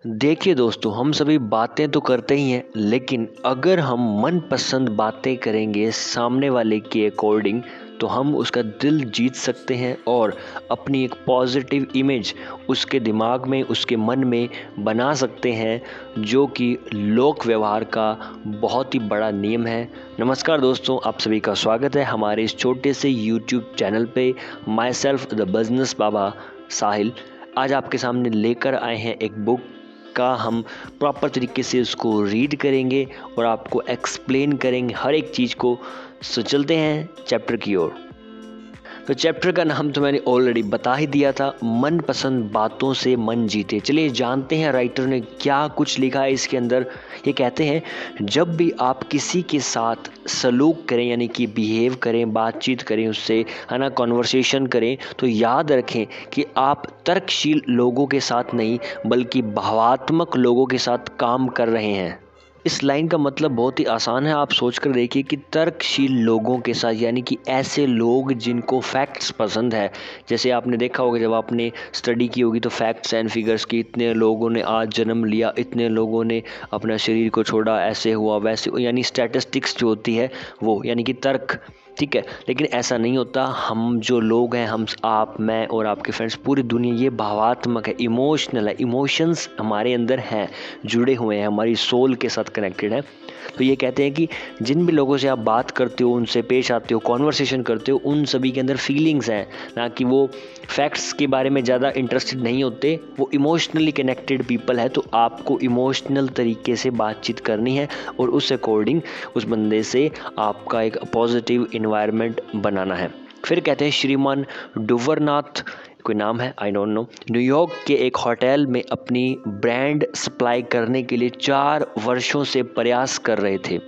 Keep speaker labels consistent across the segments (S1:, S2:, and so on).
S1: देखिए दोस्तों, हम सभी बातें तो करते ही हैं, लेकिन अगर हम मनपसंद बातें करेंगे सामने वाले के अकॉर्डिंग तो हम उसका दिल जीत सकते हैं और अपनी एक पॉजिटिव इमेज उसके दिमाग में, उसके मन में बना सकते हैं, जो कि लोक व्यवहार का बहुत ही बड़ा नियम है। नमस्कार दोस्तों, आप सभी का स्वागत है हमारे इस छोटे से यूट्यूब चैनल पे। माई सेल्फ द बिजनेस बाबा साहिल आज आपके सामने लेकर आए हैं एक बुक का हम प्रॉपर तरीके से उसको रीड करेंगे और आपको एक्सप्लेन करेंगे हर एक चीज़ को। सो चलते हैं चैप्टर की ओर। तो चैप्टर का नाम तो मैंने ऑलरेडी बता ही दिया था, मनपसंद बातों से मन जीते। चलिए जानते हैं राइटर ने क्या कुछ लिखा है इसके अंदर। ये कहते हैं, जब भी आप किसी के साथ सलूक करें यानी कि बिहेव करें, बातचीत करें उससे, है ना, कॉन्वर्सेशन करें, तो याद रखें कि आप तर्कशील लोगों के साथ नहीं बल्कि भावात्मक लोगों के साथ काम कर रहे हैं। इस लाइन का मतलब बहुत ही आसान है, आप सोच कर देखिए कि तर्कशील लोगों के साथ यानी कि ऐसे लोग जिनको फैक्ट्स पसंद है। जैसे आपने देखा होगा जब आपने स्टडी की होगी तो फैक्ट्स एंड फिगर्स की, इतने लोगों ने आज जन्म लिया, इतने लोगों ने अपना शरीर को छोड़ा, ऐसे हुआ वैसे, यानी स्टैटिस्टिक्स जो होती है वो, यानी कि तर्क। ठीक है, लेकिन ऐसा नहीं होता। हम जो लोग हैं, हम, आप, मैं और आपके फ्रेंड्स, पूरी दुनिया, ये भावात्मक है, इमोशनल है। इमोशंस हमारे अंदर हैं, जुड़े हुए हैं, हमारी सोल के साथ कनेक्टेड है। तो ये कहते हैं कि जिन भी लोगों से आप बात करते हो, उनसे पेश आते हो, कॉन्वर्सेशन करते हो, उन सभी के अंदर फीलिंग्स हैं, ना कि वो फैक्ट्स के बारे में ज़्यादा इंटरेस्टेड नहीं होते। वो इमोशनली कनेक्टेड पीपल है। तो आपको इमोशनल तरीके से बातचीत करनी है और उस अकॉर्डिंग उस बंदे से आपका एक पॉजिटिव इन्वायरमेंट बनाना है। फिर कहते हैं, श्रीमान डुवरनाथ कोई नाम है, आई डोंट नो, न्यूयॉर्क के एक होटल में अपनी ब्रांड सप्लाई करने के लिए 4 वर्षों से प्रयास कर रहे थे।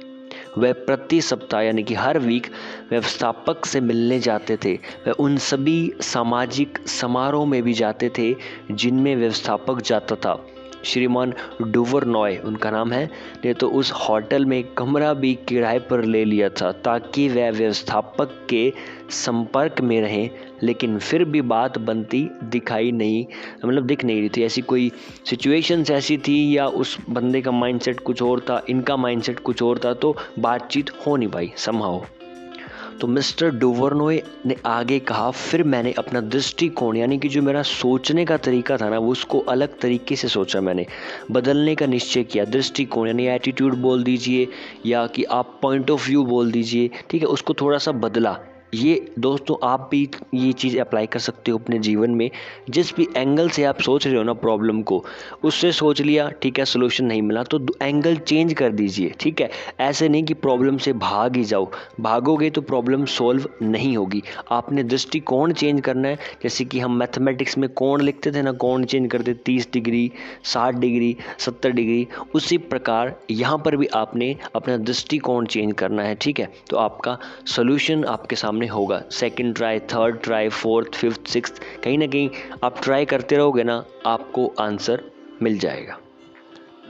S1: वह प्रति सप्ताह यानी कि हर वीक व्यवस्थापक से मिलने जाते थे। वह उन सभी सामाजिक समारोह में भी जाते थे जिनमें व्यवस्थापक जाता था। श्रीमान डुवरनॉय उनका नाम है, ने तो उस होटल में कमरा भी किराए पर ले लिया था ताकि वह व्यवस्थापक के संपर्क में रहें, लेकिन फिर भी बात बनती दिखाई नहीं, मतलब दिख नहीं रही थी। ऐसी कोई सिचुएशंस ऐसी थी या उस बंदे का माइंडसेट कुछ और था, इनका माइंडसेट कुछ और था, तो बातचीत हो नहीं पाई समहाउ। तो मिस्टर डुवरनॉय ने आगे कहा, फिर मैंने अपना दृष्टिकोण यानी कि जो मेरा सोचने का तरीका था ना, वो उसको अलग तरीके से सोचा, मैंने बदलने का निश्चय किया। दृष्टिकोण यानी एटीट्यूड बोल दीजिए या कि आप पॉइंट ऑफ व्यू बोल दीजिए, ठीक है, उसको थोड़ा सा बदला। ये दोस्तों आप भी ये चीज़ अप्लाई कर सकते हो अपने जीवन में। जिस भी एंगल से आप सोच रहे हो ना प्रॉब्लम को, उससे सोच लिया, ठीक है, सोल्यूशन नहीं मिला तो एंगल चेंज कर दीजिए। ठीक है, ऐसे नहीं कि प्रॉब्लम से भाग ही जाओ, भागोगे तो प्रॉब्लम सॉल्व नहीं होगी। आपने दृष्टिकोण चेंज करना है। जैसे कि हम मैथमेटिक्स में कोण लिखते थे ना, कोण चेंज करते 30 डिग्री, 60 डिग्री, 70 डिग्री, उसी प्रकार यहाँ पर भी आपने अपना दृष्टिकोण चेंज करना है। ठीक है, तो आपका सोल्यूशन आपके सामने होगा। Second try, third try, fourth, fifth, sixth, कहीं ना कहीं आप ट्राई करते रहोगे ना, आपको आंसर मिल जाएगा।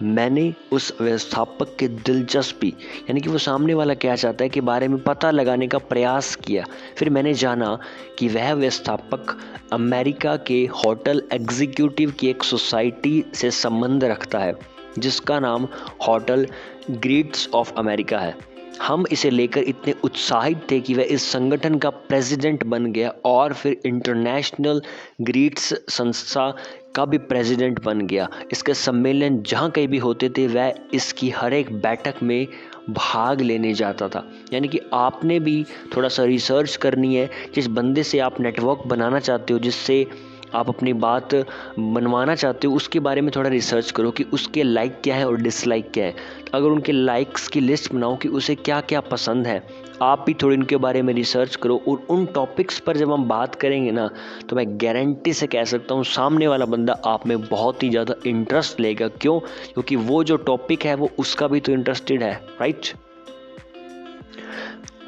S1: मैंने उस व्यवस्थापक की दिलचस्पी यानी कि वो सामने वाला क्या चाहता है के बारे में पता लगाने का प्रयास किया। फिर मैंने जाना कि वह व्यवस्थापक अमेरिका के होटल एग्जीक्यूटिव की एक सोसाइटी से संबंध रखता है जिसका नाम होटल ग्रीट्स ऑफ अमेरिका है। हम इसे लेकर इतने उत्साहित थे कि वह इस संगठन का प्रेसिडेंट बन गया और फिर इंटरनेशनल ग्रीट्स संस्था का भी प्रेसिडेंट बन गया। इसके सम्मेलन जहाँ कहीं भी होते थे वह इसकी हर एक बैठक में भाग लेने जाता था। यानी कि आपने भी थोड़ा सा रिसर्च करनी है। जिस बंदे से आप नेटवर्क बनाना चाहते हो, जिससे आप अपनी बात मनवाना चाहते हो, उसके बारे में थोड़ा रिसर्च करो कि उसके लाइक क्या है और डिसलाइक क्या है। अगर उनके लाइक्स की लिस्ट बनाओ कि उसे क्या क्या पसंद है, आप भी थोड़ी उनके बारे में रिसर्च करो और उन टॉपिक्स पर जब हम बात करेंगे ना, तो मैं गारंटी से कह सकता हूँ सामने वाला बंदा आप में बहुत ही ज़्यादा इंटरेस्ट लेगा। क्यों? क्योंकि वो जो टॉपिक है वो उसका भी तो इंटरेस्टेड है, राइट।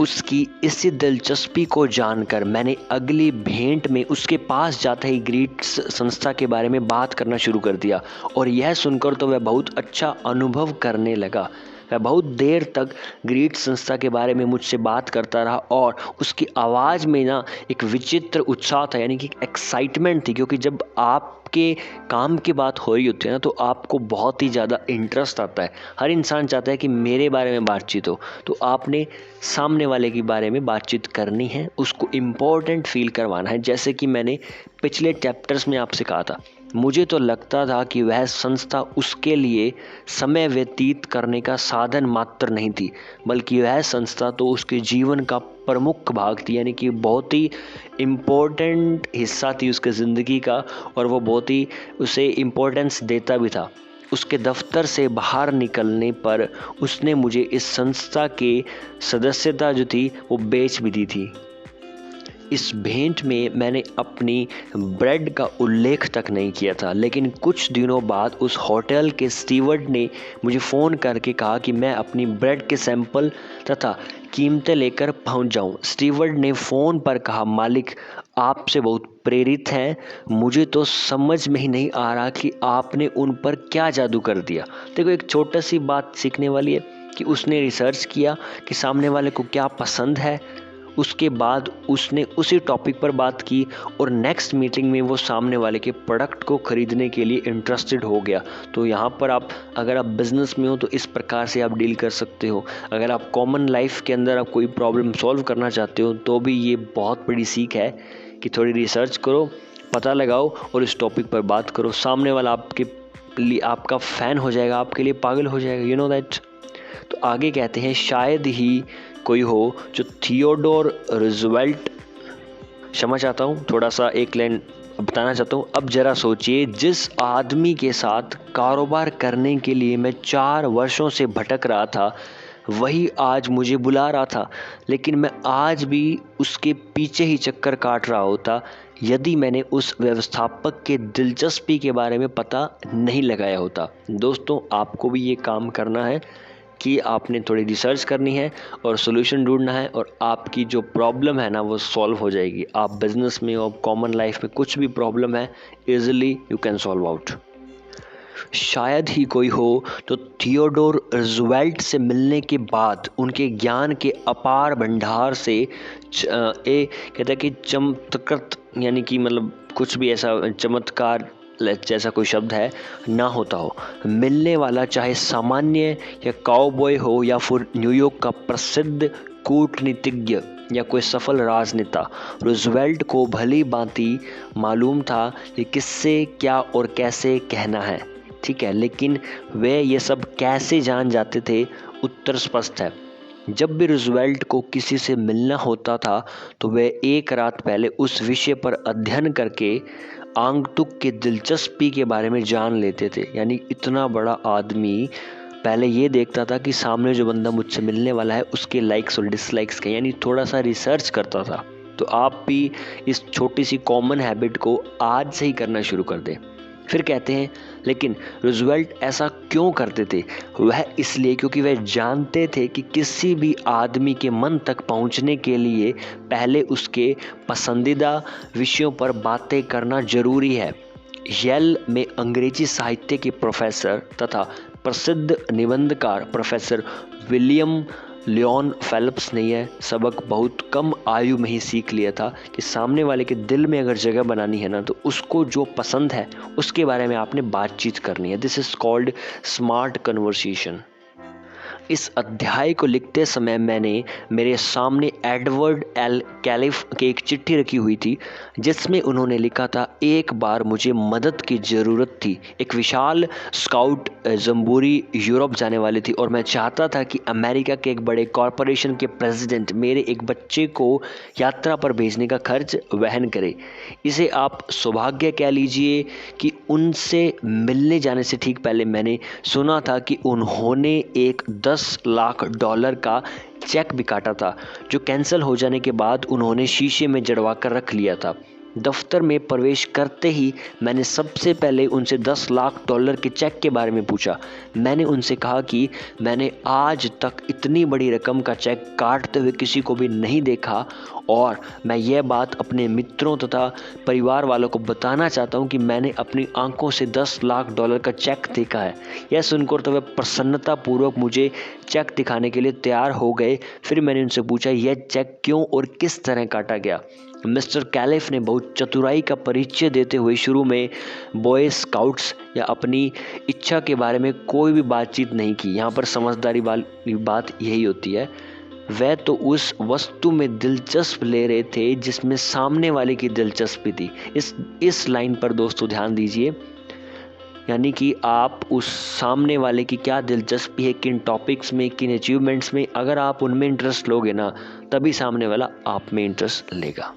S1: उसकी इसी दिलचस्पी को जानकर मैंने अगली भेंट में उसके पास जाते ही ग्रीट्स संस्था के बारे में बात करना शुरू कर दिया और यह सुनकर तो वह बहुत अच्छा अनुभव करने लगा। वह बहुत देर तक ग्रीड संस्था के बारे में मुझसे बात करता रहा और उसकी आवाज़ में ना एक विचित्र उत्साह था, यानी कि एक्साइटमेंट थी, क्योंकि जब आपके काम की बात हो रही होती है ना तो आपको बहुत ही ज़्यादा इंटरेस्ट आता है। हर इंसान चाहता है कि मेरे बारे में बातचीत हो, तो आपने सामने वाले के बारे में बातचीत करनी है, उसको इम्पोर्टेंट फील करवाना है। जैसे कि मैंने पिछले चैप्टर्स में आपसे कहा था, मुझे तो लगता था कि वह संस्था उसके लिए समय व्यतीत करने का साधन मात्र नहीं थी, बल्कि वह संस्था तो उसके जीवन का प्रमुख भाग थी, यानी कि बहुत ही इम्पोर्टेंट हिस्सा थी उसके ज़िंदगी का, और वो बहुत ही उसे इम्पोर्टेंस देता भी था। उसके दफ्तर से बाहर निकलने पर उसने मुझे इस संस्था के सदस्यता जो थी वो बेच भी दी थी। इस भेंट में मैंने अपनी ब्रेड का उल्लेख तक नहीं किया था, लेकिन कुछ दिनों बाद उस होटल के स्टीवर्ड ने मुझे फ़ोन करके कहा कि मैं अपनी ब्रेड के सैंपल तथा कीमतें लेकर पहुंच जाऊं। स्टीवर्ड ने फ़ोन पर कहा, मालिक आपसे बहुत प्रेरित हैं, मुझे तो समझ में ही नहीं आ रहा कि आपने उन पर क्या जादू कर दिया। देखो, एक छोटी सी बात सीखने वाली है कि उसने रिसर्च किया कि सामने वाले को क्या पसंद है, उसके बाद उसने उसी टॉपिक पर बात की और नेक्स्ट मीटिंग में वो सामने वाले के प्रोडक्ट को ख़रीदने के लिए इंटरेस्टेड हो गया। तो यहाँ पर अगर आप बिज़नेस में हो तो इस प्रकार से आप डील कर सकते हो। अगर आप कॉमन लाइफ के अंदर आप कोई प्रॉब्लम सॉल्व करना चाहते हो तो भी ये बहुत बड़ी सीख है कि थोड़ी रिसर्च करो, पता लगाओ और इस टॉपिक पर बात करो। सामने वाला आपके लिए आपका फ़ैन हो जाएगा, आपके लिए पागल हो जाएगा, यू नो दैट। तो आगे कहते हैं, शायद ही कोई हो जो थियोडोर रूजवेल्ट, क्षमा चाहता हूँ, थोड़ा सा एक लाइन बताना चाहता हूँ। अब जरा सोचिए, जिस आदमी के साथ कारोबार करने के लिए मैं 4 वर्षों से भटक रहा था, वही आज मुझे बुला रहा था, लेकिन मैं आज भी उसके पीछे ही चक्कर काट रहा होता यदि मैंने उस व्यवस्थापक के दिलचस्पी के बारे में पता नहीं लगाया होता। दोस्तों, आपको भी ये काम करना है कि आपने थोड़ी रिसर्च करनी है और सोल्यूशन ढूंढना है, और आपकी जो प्रॉब्लम है ना वो सॉल्व हो जाएगी। आप बिजनेस में हो, कॉमन लाइफ में कुछ भी प्रॉब्लम है, easily you can solve out. शायद ही कोई हो तो थियोडोर रूजवेल्ट से मिलने के बाद उनके ज्ञान के अपार भंडार से कहता है कि चमत्कृत, यानी कि मतलब कुछ भी ऐसा चमत्कार जैसा कोई शब्द है ना होता हो। मिलने वाला चाहे सामान्य या काउबॉय हो या फिर न्यूयॉर्क का प्रसिद्ध कूटनीतिज्ञ या कोई सफल राजनेता, रूजवेल्ट को भली भांति मालूम था कि किससे क्या और कैसे कहना है, ठीक है, लेकिन वे ये सब कैसे जान जाते थे? उत्तर स्पष्ट है। जब भी रूजवेल्ट को किसी से मिलना होता था तो वे एक रात पहले उस विषय पर अध्ययन करके आंगतुक की दिलचस्पी के बारे में जान लेते थे। यानी इतना बड़ा आदमी पहले ये देखता था कि सामने जो बंदा मुझसे मिलने वाला है उसके लाइक्स और डिसलाइक्स के, यानी थोड़ा सा रिसर्च करता था। तो आप भी इस छोटी सी कॉमन हैबिट को आज से ही करना शुरू कर दें। फिर कहते हैं, लेकिन रूजवेल्ट ऐसा क्यों करते थे? वह इसलिए क्योंकि वह जानते थे कि किसी भी आदमी के मन तक पहुंचने के लिए पहले उसके पसंदीदा विषयों पर बातें करना जरूरी है। येल में अंग्रेजी साहित्य के प्रोफेसर तथा प्रसिद्ध निबंधकार प्रोफेसर विलियम लियोन फेलिप्स ने यह सबक बहुत कम आयु में ही सीख लिया था कि सामने वाले के दिल में अगर जगह बनानी है ना तो उसको जो पसंद है उसके बारे में आपने बातचीत करनी है। This is called smart conversation. इस अध्याय को लिखते समय मैंने मेरे सामने एडवर्ड एल कैलिफ की एक चिट्ठी रखी हुई थी जिसमें उन्होंने लिखा था, एक बार मुझे मदद की ज़रूरत थी। एक विशाल स्काउट जम्बूरी यूरोप जाने वाली थी और मैं चाहता था कि अमेरिका के एक बड़े कॉरपोरेशन के प्रेसिडेंट मेरे एक बच्चे को यात्रा पर भेजने का खर्च वहन करे। इसे आप सौभाग्य कह लीजिए कि उनसे मिलने जाने से ठीक पहले मैंने सुना था कि उन्होंने एक $10 लाख का चेक भी काटा था जो कैंसिल हो जाने के बाद उन्होंने शीशे में जड़वा कर रख लिया था। दफ्तर में प्रवेश करते ही मैंने सबसे पहले उनसे $10 लाख के चेक के बारे में पूछा। मैंने उनसे कहा कि मैंने आज तक इतनी बड़ी रकम का चेक काटते हुए किसी को भी नहीं देखा और मैं यह बात अपने मित्रों तथा परिवार वालों को बताना चाहता हूँ कि मैंने अपनी आंखों से $10 लाख का चेक देखा है। यह सुनकर तो वे प्रसन्नतापूर्वक मुझे चेक दिखाने के लिए तैयार हो गए। फिर मैंने उनसे पूछा यह चेक क्यों और किस तरह काटा गया। मिस्टर कैलिफ ने बहुत चतुराई का परिचय देते हुए शुरू में बॉय स्काउट्स या अपनी इच्छा के बारे में कोई भी बातचीत नहीं की। यहाँ पर समझदारी वाली बात यही होती है, वह तो उस वस्तु में दिलचस्प ले रहे थे जिसमें सामने वाले की दिलचस्पी थी। इस लाइन पर दोस्तों ध्यान दीजिए, यानी कि आप उस सामने वाले की क्या दिलचस्पी है, किन टॉपिक्स में, किन अचीवमेंट्स में, अगर आप उनमें इंटरेस्ट लोगे ना, तभी सामने वाला आप में इंटरेस्ट लेगा।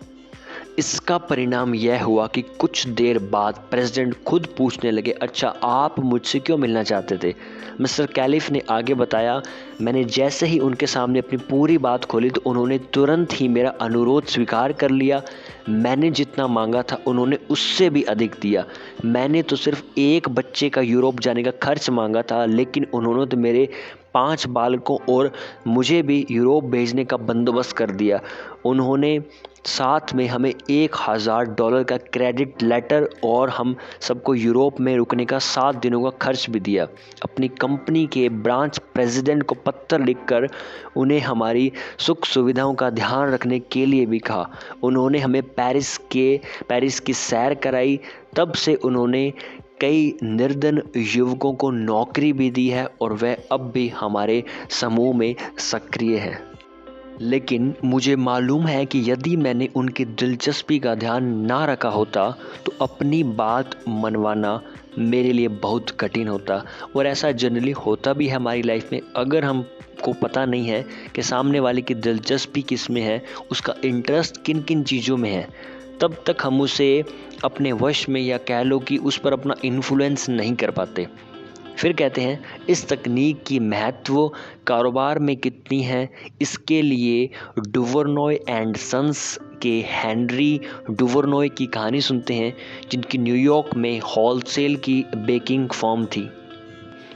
S1: इसका परिणाम यह हुआ कि कुछ देर बाद प्रेसिडेंट खुद पूछने लगे, अच्छा आप मुझसे क्यों मिलना चाहते थे। मिस्टर कैलिफ ने आगे बताया, मैंने जैसे ही उनके सामने अपनी पूरी बात खोली तो उन्होंने तुरंत ही मेरा अनुरोध स्वीकार कर लिया। मैंने जितना मांगा था उन्होंने उससे भी अधिक दिया। मैंने तो सिर्फ एक बच्चे का यूरोप जाने का खर्च मांगा था, लेकिन उन्होंने तो मेरे 5 बालकों और मुझे भी यूरोप भेजने का बंदोबस्त कर दिया। उन्होंने साथ में हमें $1000 का क्रेडिट लेटर और हम सबको यूरोप में रुकने का 7 दिनों का खर्च भी दिया। अपनी कंपनी के ब्रांच प्रेसिडेंट को पत्र लिखकर उन्हें हमारी सुख सुविधाओं का ध्यान रखने के लिए भी कहा। उन्होंने हमें पेरिस की सैर कराई। तब से उन्होंने कई निर्धन युवकों को नौकरी भी दी है और वह अब भी हमारे समूह में सक्रिय हैं। लेकिन मुझे मालूम है कि यदि मैंने उनकी दिलचस्पी का ध्यान ना रखा होता तो अपनी बात मनवाना मेरे लिए बहुत कठिन होता, और ऐसा जनरली होता भी है हमारी लाइफ में। अगर हमको पता नहीं है कि सामने वाले की दिलचस्पी किस में है, उसका इंटरेस्ट किन किन चीज़ों में है, तब तक हम उसे अपने वश में या कह लो कि उस पर अपना इन्फ्लुएंस नहीं कर पाते। फिर कहते हैं, इस तकनीक की महत्व कारोबार में कितनी है, इसके लिए डुवर्नोय एंड सन्स के हेनरी डुवर्नोय की कहानी सुनते हैं, जिनकी न्यूयॉर्क में होलसेल की बेकिंग फर्म थी।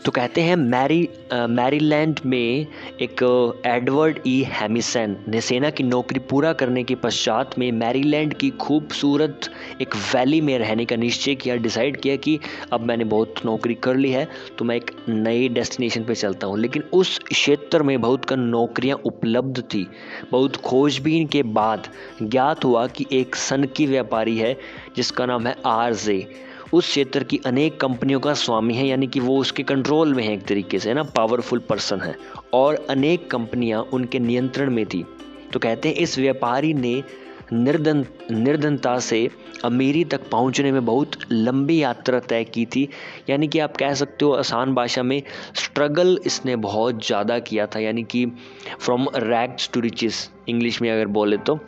S1: तो कहते हैं मैरीलैंड में एक एडवर्ड ई हैमिसन ने सेना की नौकरी पूरा करने के पश्चात में मैरीलैंड की खूबसूरत एक वैली में रहने का निश्चय किया, डिसाइड किया कि अब मैंने बहुत नौकरी कर ली है तो मैं एक नई डेस्टिनेशन पे चलता हूँ। लेकिन उस क्षेत्र में बहुत कम नौकरियाँ उपलब्ध थी। बहुत खोजबीन के बाद ज्ञात हुआ कि एक सनकी व्यापारी है जिसका नाम है आरजे, उस क्षेत्र की अनेक कंपनियों का स्वामी है, यानी कि वो उसके कंट्रोल में है, एक तरीके से ना पावरफुल पर्सन है, और अनेक कंपनियां उनके नियंत्रण में थी। तो कहते हैं इस व्यापारी ने निर्धनता से अमीरी तक पहुंचने में बहुत लंबी यात्रा तय की थी, यानी कि आप कह सकते हो आसान भाषा में स्ट्रगल इसने बहुत ज़्यादा किया था, यानी कि from rags to riches English में अगर बोले तो।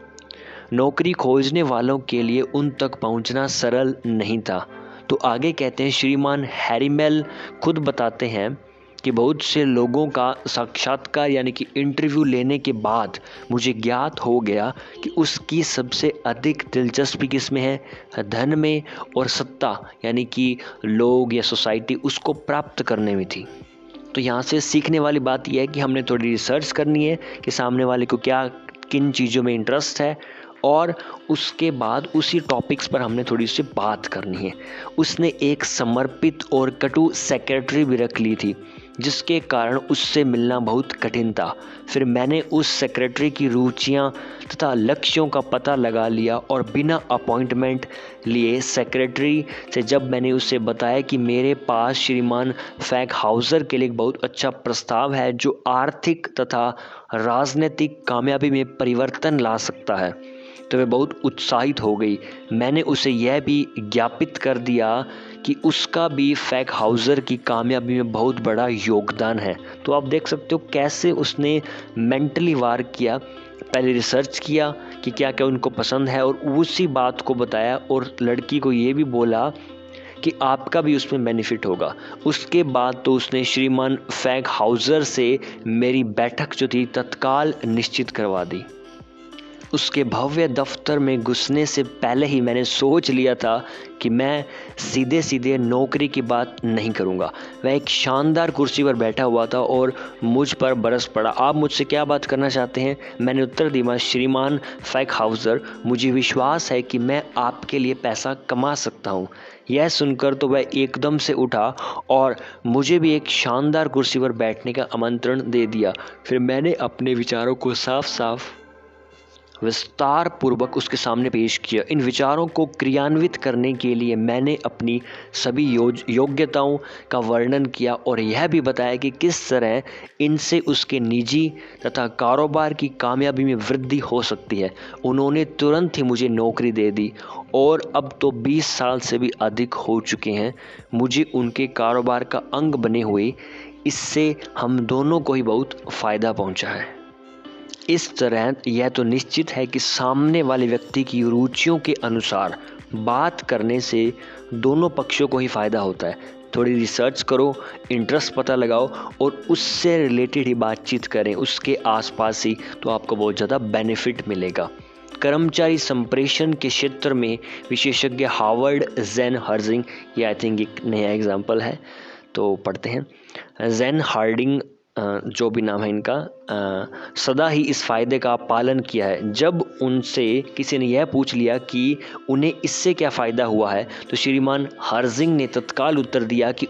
S1: नौकरी खोजने वालों के लिए उन तक पहुंचना सरल नहीं था। तो आगे कहते हैं, श्रीमान हैरीमेल खुद बताते हैं कि बहुत से लोगों का साक्षात्कार यानी कि इंटरव्यू लेने के बाद मुझे ज्ञात हो गया कि उसकी सबसे अधिक दिलचस्पी किस में है, धन में और सत्ता यानी कि लोग या सोसाइटी उसको प्राप्त करने में थी। तो यहाँ से सीखने वाली बात यह है कि हमने थोड़ी रिसर्च करनी है कि सामने वाले को क्या किन चीज़ों में इंटरेस्ट है, और उसके बाद उसी टॉपिक्स पर हमने थोड़ी सी बात करनी है। उसने एक समर्पित और कटु सेक्रेटरी भी रख ली थी, जिसके कारण उससे मिलना बहुत कठिन था। फिर मैंने उस सेक्रेटरी की रुचियां तथा लक्ष्यों का पता लगा लिया और बिना अपॉइंटमेंट लिए सेक्रेटरी से जब मैंने उससे बताया कि मेरे पास श्रीमान फैकहाउजर के लिए एक बहुत अच्छा प्रस्ताव है जो आर्थिक तथा राजनीतिक कामयाबी में परिवर्तन ला सकता है, तो वह बहुत उत्साहित हो गई। मैंने उसे यह भी ज्ञापित कर दिया कि उसका भी फैकहाउजर की कामयाबी में बहुत बड़ा योगदान है। तो आप देख सकते हो कैसे उसने मेंटली वार किया, पहले रिसर्च किया कि क्या क्या उनको पसंद है और उसी बात को बताया, और लड़की को ये भी बोला कि आपका भी उसमें बेनिफिट होगा। उसके बाद तो उसने श्रीमान फैकहाउजर से मेरी बैठक जो थी तत्काल निश्चित करवा दी। उसके भव्य दफ्तर में घुसने से पहले ही मैंने सोच लिया था कि मैं सीधे सीधे नौकरी की बात नहीं करूंगा। वह एक शानदार कुर्सी पर बैठा हुआ था और मुझ पर बरस पड़ा। आप मुझसे क्या बात करना चाहते हैं? मैंने उत्तर दिया, श्रीमान फैकहाउज़र, मुझे विश्वास है कि मैं आपके लिए पैसा कमा सकता हूँ। यह सुनकर तो वह एकदम से उठा और मुझे भी एक शानदार कुर्सी पर बैठने का आमंत्रण दे दिया। फिर मैंने अपने विचारों को साफ साफ विस्तार पूर्वक उसके सामने पेश किया। इन विचारों को क्रियान्वित करने के लिए मैंने अपनी सभी योग्यताओं का वर्णन किया और यह भी बताया कि किस तरह इनसे उसके निजी तथा कारोबार की कामयाबी में वृद्धि हो सकती है। उन्होंने तुरंत ही मुझे नौकरी दे दी और अब तो 20 साल से भी अधिक हो चुके हैं मुझे उनके कारोबार का अंग बने हुए। इससे हम दोनों को ही बहुत फ़ायदा पहुंचा है। इस तरह यह तो निश्चित है कि सामने वाले व्यक्ति की रुचियों के अनुसार बात करने से दोनों पक्षों को ही फ़ायदा होता है। थोड़ी रिसर्च करो, इंटरेस्ट पता लगाओ और उससे रिलेटेड ही बातचीत करें, उसके आसपास ही, तो आपको बहुत ज़्यादा बेनिफिट मिलेगा। कर्मचारी संप्रेषण के क्षेत्र में विशेषज्ञ हार्वर्ड जेन हर्जिंग, ये आई थिंक एक नया एग्जाम्पल है, तो पढ़ते हैं। जेन हार्डिंग जो भी नाम है इनका, सदा ही इस फायदे का पालन किया है। जब उनसे किसी ने यह पूछ लिया कि उन्हें इससे क्या फ़ायदा हुआ है, तो श्रीमान हर्जिंग ने तत्काल उत्तर दिया कि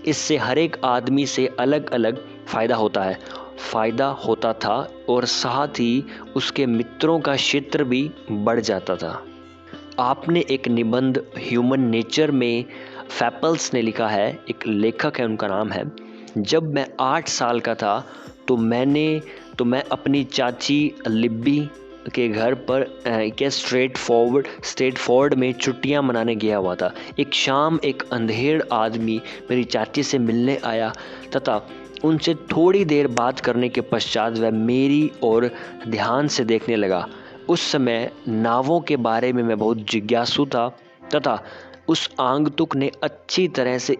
S1: इससे हर एक आदमी से अलग अलग फ़ायदा होता था और साथ ही उसके मित्रों का क्षेत्र भी बढ़ जाता था। आपने एक निबंध ह्यूमन नेचर में फैपल्स ने लिखा है, एक लेखक है, उनका नाम है, जब मैं 8 साल का था तो मैं अपनी चाची लिब्बी के घर पर स्ट्रेटफोर्ड में छुट्टियां मनाने गया हुआ था। एक शाम एक अंधेड़ आदमी मेरी चाची से मिलने आया तथा उनसे थोड़ी देर बात करने के पश्चात वह मेरी ओर ध्यान से देखने लगा। उस समय नावों के बारे में मैं बहुत जिज्ञासु था तथा उस आगंतुक ने अच्छी तरह से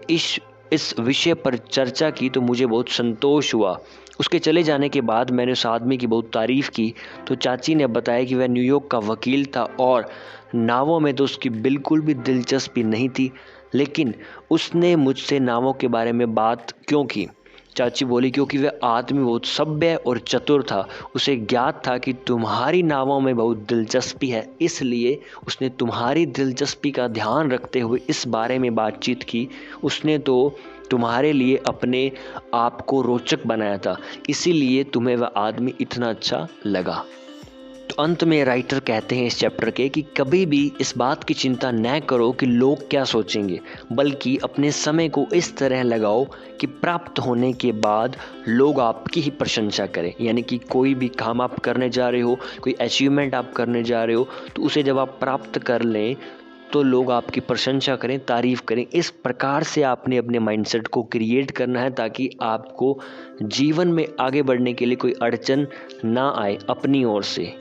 S1: इस विषय पर चर्चा की तो मुझे बहुत संतोष हुआ। उसके चले जाने के बाद मैंने उस आदमी की बहुत तारीफ़ की तो चाची ने बताया कि वह न्यूयॉर्क का वकील था और नावों में तो उसकी बिल्कुल भी दिलचस्पी नहीं थी, लेकिन उसने मुझसे नावों के बारे में बात क्यों की? चाची बोली, क्योंकि वह आदमी बहुत सभ्य और चतुर था। उसे ज्ञात था कि तुम्हारी नावों में बहुत दिलचस्पी है, इसलिए उसने तुम्हारी दिलचस्पी का ध्यान रखते हुए इस बारे में बातचीत की। उसने तो तुम्हारे लिए अपने आप को रोचक बनाया था, इसीलिए तुम्हें वह आदमी इतना अच्छा लगा। तो अंत में राइटर कहते हैं इस चैप्टर के कि कभी भी इस बात की चिंता न करो कि लोग क्या सोचेंगे, बल्कि अपने समय को इस तरह लगाओ कि प्राप्त होने के बाद लोग आपकी ही प्रशंसा करें। यानी कि कोई भी काम आप करने जा रहे हो, कोई अचीवमेंट आप करने जा रहे हो, तो उसे जब आप प्राप्त कर लें तो लोग आपकी प्रशंसा करें, तारीफ़ करें। इस प्रकार से आपने अपने माइंडसेट को क्रिएट करना है ताकि आपको जीवन में आगे बढ़ने के लिए कोई अड़चन ना आए अपनी ओर से,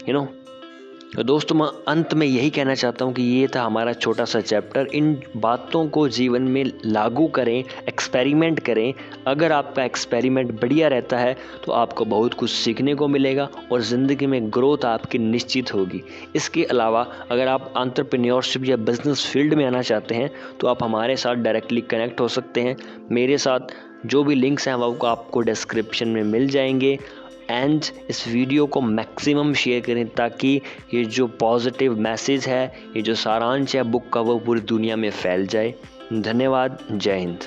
S1: तो दोस्तों मैं अंत में यही कहना चाहता हूँ कि ये था हमारा छोटा सा चैप्टर। इन बातों को जीवन में लागू करें, एक्सपेरिमेंट करें। अगर आपका एक्सपेरिमेंट बढ़िया रहता है तो आपको बहुत कुछ सीखने को मिलेगा और ज़िंदगी में ग्रोथ आपकी निश्चित होगी। इसके अलावा अगर आप एंटरप्रेन्योरशिप या बिजनेस फील्ड में आना चाहते हैं तो आप हमारे साथ डायरेक्टली कनेक्ट हो सकते हैं। मेरे साथ जो भी लिंक्स हैं वो आपको डिस्क्रिप्शन में मिल जाएंगे। एंड इस वीडियो को मैक्सिमम शेयर करें ताकि ये जो पॉजिटिव मैसेज है, ये जो सारांश है बुक का, वो पूरी दुनिया में फैल जाए। धन्यवाद। जय हिंद।